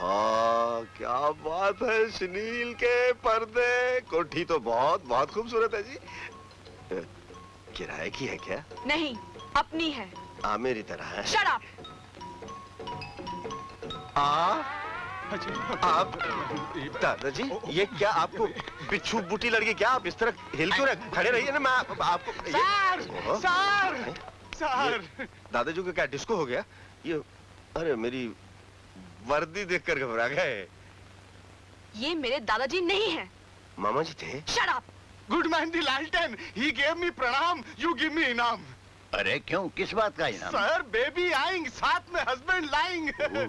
हाँ, क्या बात है, सुनील के पर्दे। कोठी तो बहुत बहुत खूबसूरत है जी। किराए की है क्या? नहीं, अपनी है। मेरी तरह है। Shut up! आप दादाजी, ये क्या आपको बिच्छू बूटी लड़की क्या? आप इस तरह हिल क्यों रहे? खड़े रहिए ना, मैं आपको। सर! दादाजी को क्या डिस्को हो गया? ये अरे मेरी वर्दी देखकर घबरा गए। ये मेरे दादाजी नहीं हैं। मामा जी थे। Shut up! Good man दी लालटेन, he gave me प्रणाम, you give me इनाम। अरे क्यों, किस बात का इनाम? सर, बेबी आएंगे, साथ में हस्बैंड लाएंगे।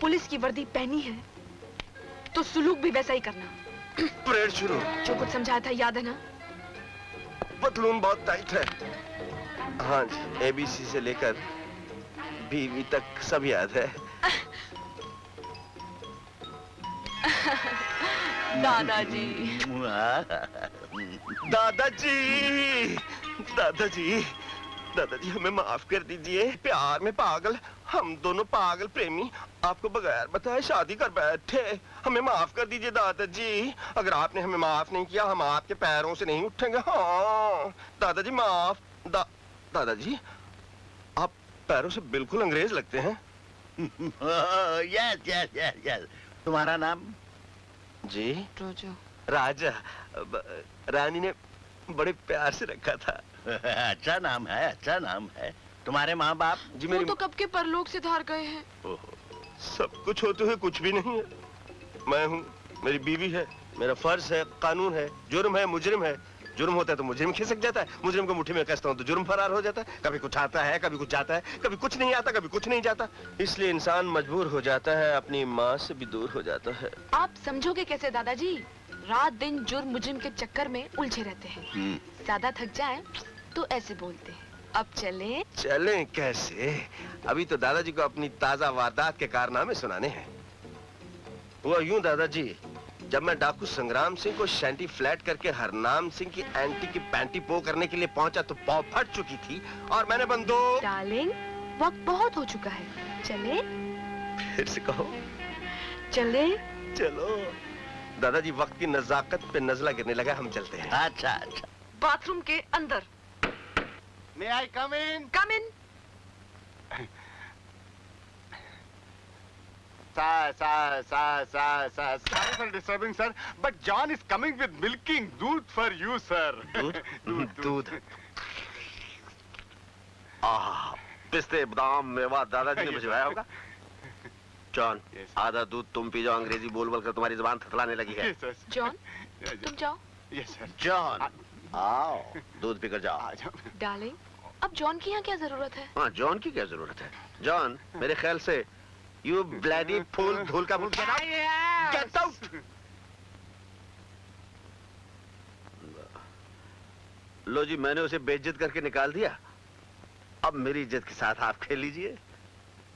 पुलिस की वर्दी पहनी है तो सुलूक भी वैसा ही करना। परेड शुरू। जो कुछ समझाया था याद है ना? पतलून बहुत टाइट है। हाँ जी, ABC से लेकर बीवी तक सब याद है। दादाजी। दादाजी, दादाजी, दादाजी हमें माफ कर दीजिए। प्यार में पागल, हम दोनों पागल प्रेमी आपको बगैर बताए शादी कर बैठे। हमें माफ कर दीजिए दादाजी। अगर आपने हमें माफ नहीं किया, हम आपके पैरों से नहीं उठेंगे। हाँ दादाजी माफ। दादाजी आप पैरों से बिल्कुल अंग्रेज लगते हैं। Yes yes yes yes. तुम्हारा नाम? जी रोजो। राजा। रानी ने बड़े प्यार से रखा था। अच्छा नाम है, अच्छा नाम है। तुम्हारे माँ बाप? जी वो तो कब के परलोक से धार गए हैं। सब कुछ होते हुए कुछ भी नहीं है। मैं हूँ, मेरी बीवी है, मेरा फर्ज है, कानून है, जुर्म है, मुजरिम है। जुर्म होता है तो मुजरिम खिसक जाता है, मुजरिम को मुट्ठी में कसता हूँ तो जुर्म फरार हो जाता है। कभी कुछ आता है, कभी कुछ जाता है, कभी कुछ नहीं आता, कभी कुछ नहीं जाता। इसलिए इंसान मजबूर हो जाता है, अपनी माँ से भी दूर हो जाता है। आप समझोगे कैसे दादाजी? रात दिन जुर्म मुजरिम के चक्कर में उलझे रहते हैं। ज्यादा थक जाए तो ऐसे बोलते हैं, अब चलें? चलें कैसे? अभी तो दादाजी को अपनी ताजा वारदात के कारनामे सुनाने हैं। हुआ यूं दादाजी, जब मैं डाकू संग्राम सिंह को शैंटी फ्लैट करके हरनाम सिंह की एंटी की पैंटी पो करने के लिए पहुंचा तो पाव फट चुकी थी और मैंने बंदूक। डार्लिंग, वक्त बहुत हो चुका है, चले? फिर से कहो। चले? चलो। दादाजी वक्त की नजाकत पे नजला गिरने लगा, हम चलते हैं। अच्छा अच्छा। बाथरूम के अंदर। May I come in? Come in. Sir. Sorry for disturbing, sir. But John is coming with milking दूध for you, sir. दूध। पिस्ते बादाम मेवा दादाजी ने भिजवाया होगा। जॉन, आधा दूध तुम पी जाओ, अंग्रेजी बोल बोल कर तुम्हारी जुबान थथलाने लगी है। जॉन, तुम जाओ। Yes, sir. जॉन, आओ दूध पीकर जाओ। डार्लिंग, अब जॉन की यहाँ क्या जरूरत है? हाँ, जॉन की क्या जरूरत है? जॉन, मेरे ख्याल से यू ब्लडी फूल, धूल का फूल, गेट आउट। लो जी, मैंने उसे बेइज्जत करके निकाल दिया। अब मेरी इज्जत के साथ आप खेल लीजिए।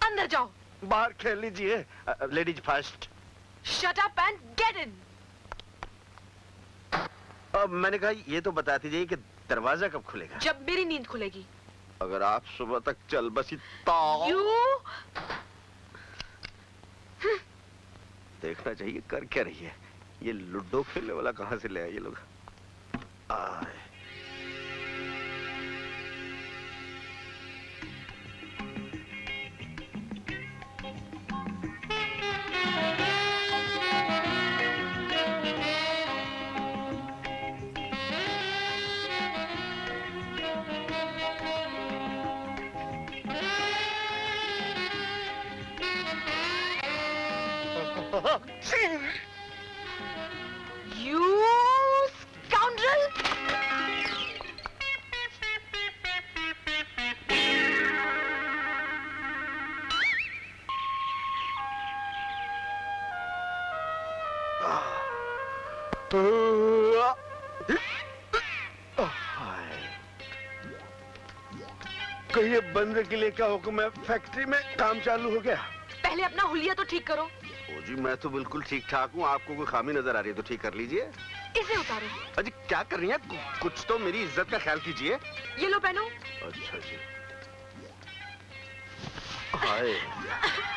अंदर जाओ। बाहर खेल लीजिए। Ladies first. Shut up and get in. अब मैंने कहा ये तो बता दीजिए कि दरवाजा कब खुलेगा? जब मेरी नींद खुलेगी। अगर आप सुबह तक चल बसी तो देखना चाहिए कर क्या रही है। ये लूडो खेलने वाला कहां से ले आए ये लोग? You scoundrel! कहिए बंदे के लिए क्या हुक्म है? फैक्ट्री में काम चालू हो गया? पहले अपना हुलिया तो ठीक करो। ओ जी, मैं तो बिल्कुल ठीक ठाक हूँ। आपको कोई खामी नजर आ रही है तो ठीक कर लीजिए। इसे उतारो। अजी क्या कर रही हैं? कुछ तो मेरी इज्जत का ख्याल कीजिए। ये लो पहनो। अच्छा जी। हाय, ये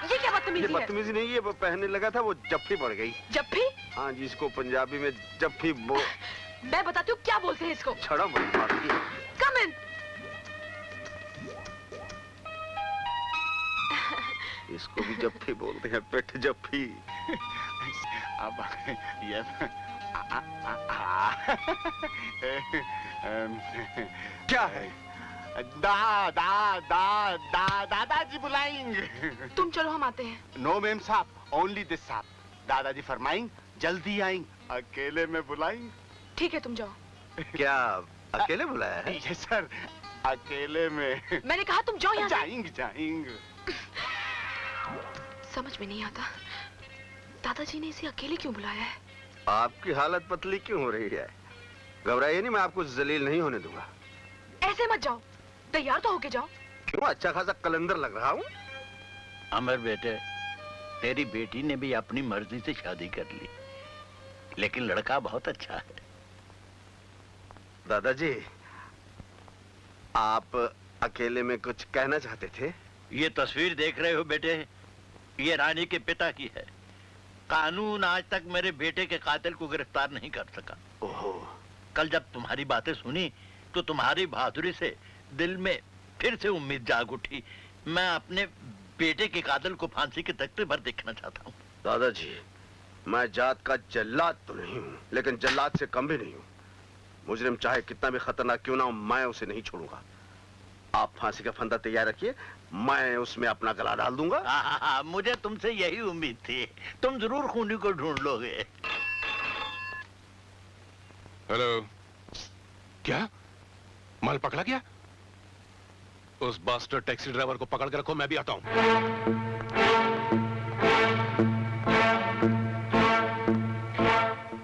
क्या ये बदतमीजी है? बदतमीजी नहीं, ये पहनने लगा था वो जफ्फी पड़ गई। जफ्फी? हाँ जी, इसको पंजाबी में जफ्फी मैं बताती हूँ क्या बोलते हैं इसको। छड़ा मारती है। कम इन। इसको भी जफ्फी बोलते हैं, पेट जफ्फी। अब ये क्या है? दादाजी बुलाएंगे। तुम चलो, हम आते हैं। नो मैम साहब, ओनली दिस साहब। दादाजी फरमाएंगे जल्दी आएंगे, अकेले में बुलाएंगे। ठीक है, तुम जाओ। क्या अकेले बुलाया है? ये सर, अकेले में। मैंने कहा तुम जाओ यहाँ से। जाएंगे जाएंगे। समझ में नहीं आता, दादाजी ने इसे अकेले क्यों बुलाया है? आपकी हालत पतली क्यों हो रही है? घबराइए नहीं, मैं आपको जलील नहीं होने दूंगा। ऐसे मत जाओ, तैयार तो होके जाओ। क्यों, अच्छा खासा कलंदर लग रहा हूँ। अमर बेटे, तेरी बेटी ने भी अपनी मर्जी से शादी कर ली, लेकिन लड़का बहुत अच्छा है। दादाजी, आप अकेले में कुछ कहना चाहते थे? ये तस्वीर देख रहे हो बेटे, ये रानी के पिता की है। कानून आज तक मेरे बेटे के कातिल को गिरफ्तार नहीं कर सका। ओहो। कल जब तुम्हारी बातें सुनी तो तुम्हारी बहादुरी से दिल में फिर से उम्मीद जाग उठी। मैं अपने बेटे के कातिल को फांसी के तख्ते पर देखना चाहता हूँ। दादाजी, मैं जात का जल्लाद तो नहीं हूँ, लेकिन जल्लाद से कम भी नहीं हूँ। मुजरिम चाहे कितना भी खतरनाक क्यों ना हो, मैं उसे नहीं छोड़ूंगा। आप फांसी का फंदा तैयार रखिए, मैं उसमें अपना गला डाल दूंगा। मुझे तुमसे यही उम्मीद थी, तुम जरूर खूनी को ढूंढ लोगे। हेलो, क्या माल पकड़ा गया? उस बास्टर टैक्सी ड्राइवर को पकड़ के रखो, मैं भी आता हूं।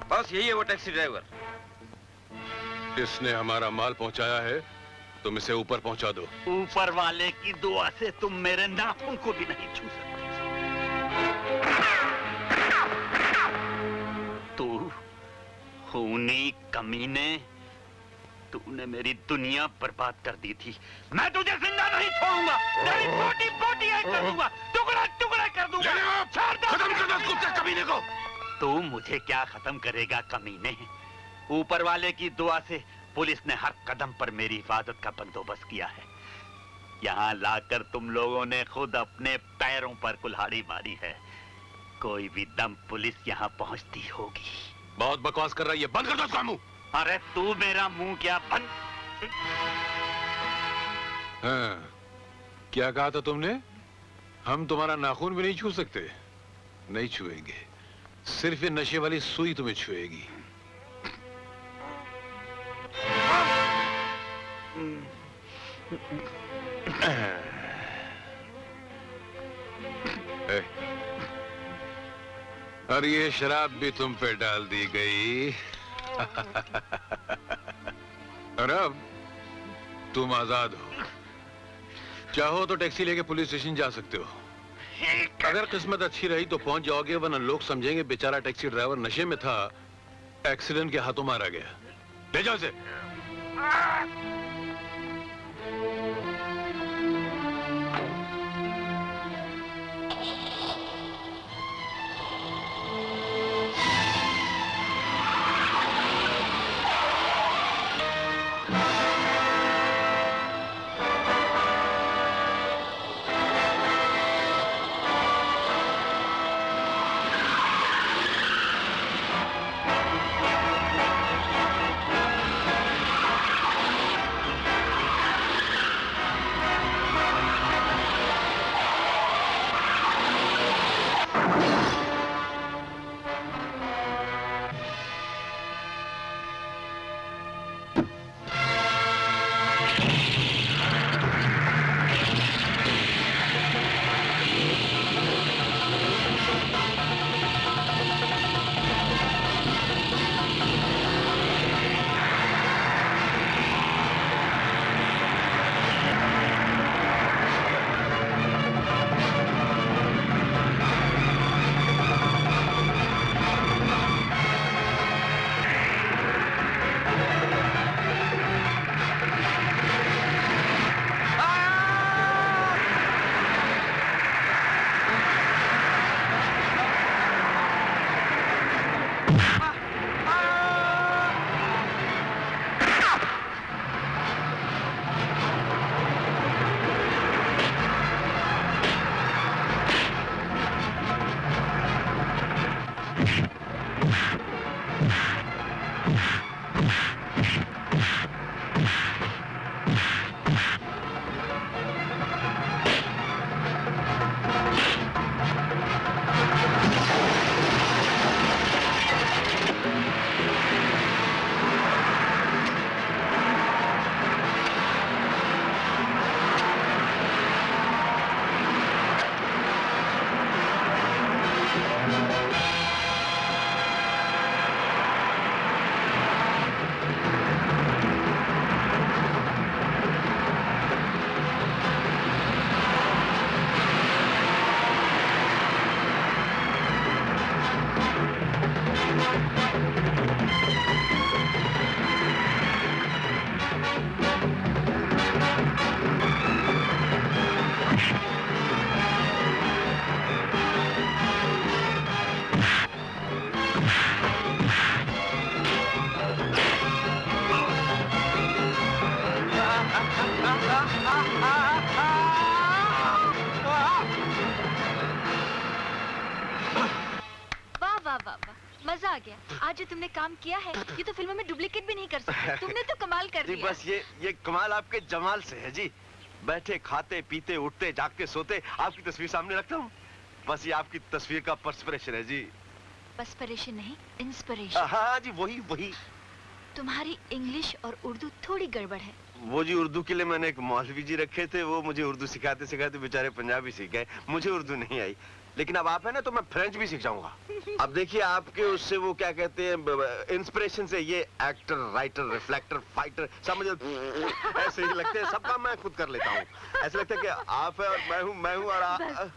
बस यही है वो टैक्सी ड्राइवर। इसने हमारा माल पहुंचाया है, तुम इसे ऊपर पहुंचा दो। ऊपर वाले की दुआ से तुम मेरे नाखून को भी नहीं छू सकते। तू खूनी कमीने, तूने मेरी दुनिया बर्बाद कर दी थी। मैं तुझे जिंदा नहीं छोड़ूंगा, तेरी बोटी बोटी कर दूंगा, टुकड़ा टुकड़ा कर दूंगा। खत्म कर दो कुत्ते कमीने को। तू मुझे क्या खत्म करेगा कमीने? ऊपर वाले की दुआ से पुलिस ने हर कदम पर मेरी हिफाजत का बंदोबस्त किया है। यहाँ लाकर तुम लोगों ने खुद अपने पैरों पर कुल्हाड़ी मारी है। कोई भी दम पुलिस यहाँ पहुंचती होगी। बहुत बकवास कर रही है, बंद कर दो उसका मुंह। अरे तू मेरा मुंह क्या बंद? हाँ, क्या कहा था तुमने? हम तुम्हारा नाखून भी नहीं छू सकते? नहीं छुएंगे, सिर्फ ये नशे वाली सुई तुम्हें छुएगी। और ये शराब भी तुम पे डाल दी गई। और अब तुम आजाद हो, चाहो तो टैक्सी लेके पुलिस स्टेशन जा सकते हो। अगर किस्मत अच्छी रही तो पहुंच जाओगे, वरना लोग समझेंगे बेचारा टैक्सी ड्राइवर नशे में था, एक्सीडेंट के हाथों मारा गया। ले जाओ इसे। मजा आ गया। आज जो तुमने काम किया है ये तो फिल्मों में डुप्लीकेट भी नहीं कर सकते। तुमने तो कमाल कर जी दिया। बस ये कमाल आपके जमाल से है जी। बैठे खाते पीते उठते जागते सोते आपकी तस्वीर सामने रखता हूँ। बस ये आपकी तस्वीर का पर्सपिरेशन है जी। पर्सपिरेशन नहीं, इंस्पिरेशन। हाँ जी वही वही। तुम्हारी इंग्लिश और उर्दू थोड़ी गड़बड़ है। वो जी उर्दू के लिए मैंने एक मौलवी जी रखे थे, वो मुझे उर्दू सिखाते सिखाते बेचारे पंजाबी सीख गए। मुझे उर्दू नहीं आई, लेकिन अब आप है ना तो मैं फ्रेंच भी सीख जाऊंगा। अब देखिए आपके उससे वो क्या कहते हैं इंस्पिरेशन से ये एक्टर राइटर रिफ्लेक्टर फाइटर समझ ऐसे ही लगते हैं। सबका मैं खुद कर लेता हूँ। ऐसा लगता है कि आप है और मैं हूँ और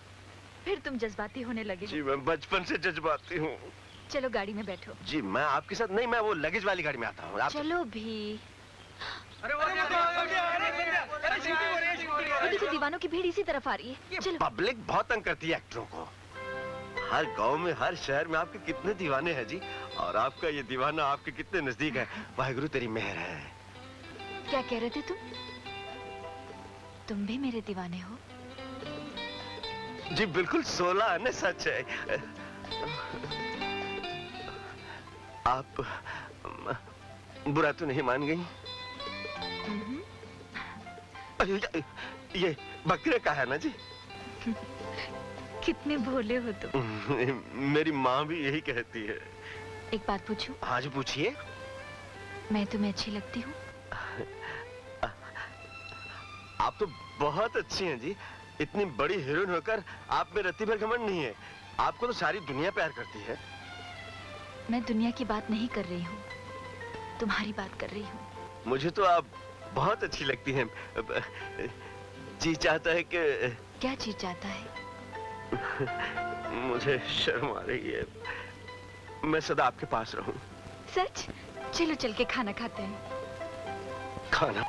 फिर तुम जज्बाती होने लगे। जी मैं बचपन से जज्बाती हूँ। चलो गाड़ी में बैठो। जी मैं आपके साथ नहीं, मैं वो लगेज वाली गाड़ी में आता हूँ। चलो भी। देखो दीवानों की भीड़ इसी तरफ आ रही है। चलो। पब्लिक बहुत तंग करती है एक्टरों को। हर गांव में हर शहर में आपके कितने दीवाने हैं जी, और आपका ये दीवाना आपके कितने नजदीक है। वाहिगुरु तेरी मेहर है। क्या कह रहे थे तुम भी मेरे दीवाने हो? जी बिल्कुल 16 आने सच है। आप बुरा तो नहीं मान गई? ये बकरे का है ना जी? कितने भोले हो तुम। मेरी माँ भी यही कहती है। एक बात पूछूं? हाँ जी पूछिए। मैं तुम्हें अच्छी लगती हूँ? आप तो बहुत अच्छी हैं जी। इतनी बड़ी हीरोइन होकर आप में रत्ती भर घमंड नहीं है। आपको तो सारी दुनिया प्यार करती है। मैं दुनिया की बात नहीं कर रही हूँ, तुम्हारी बात कर रही हूँ। मुझे तो आप बहुत अच्छी लगती हैं। जी चाहता है कि क्या चीज चाहता है? मुझे शर्म आ रही है। मैं सदा आपके पास रहूं। सच? चलो चल के खाना खाते हैं। खाना?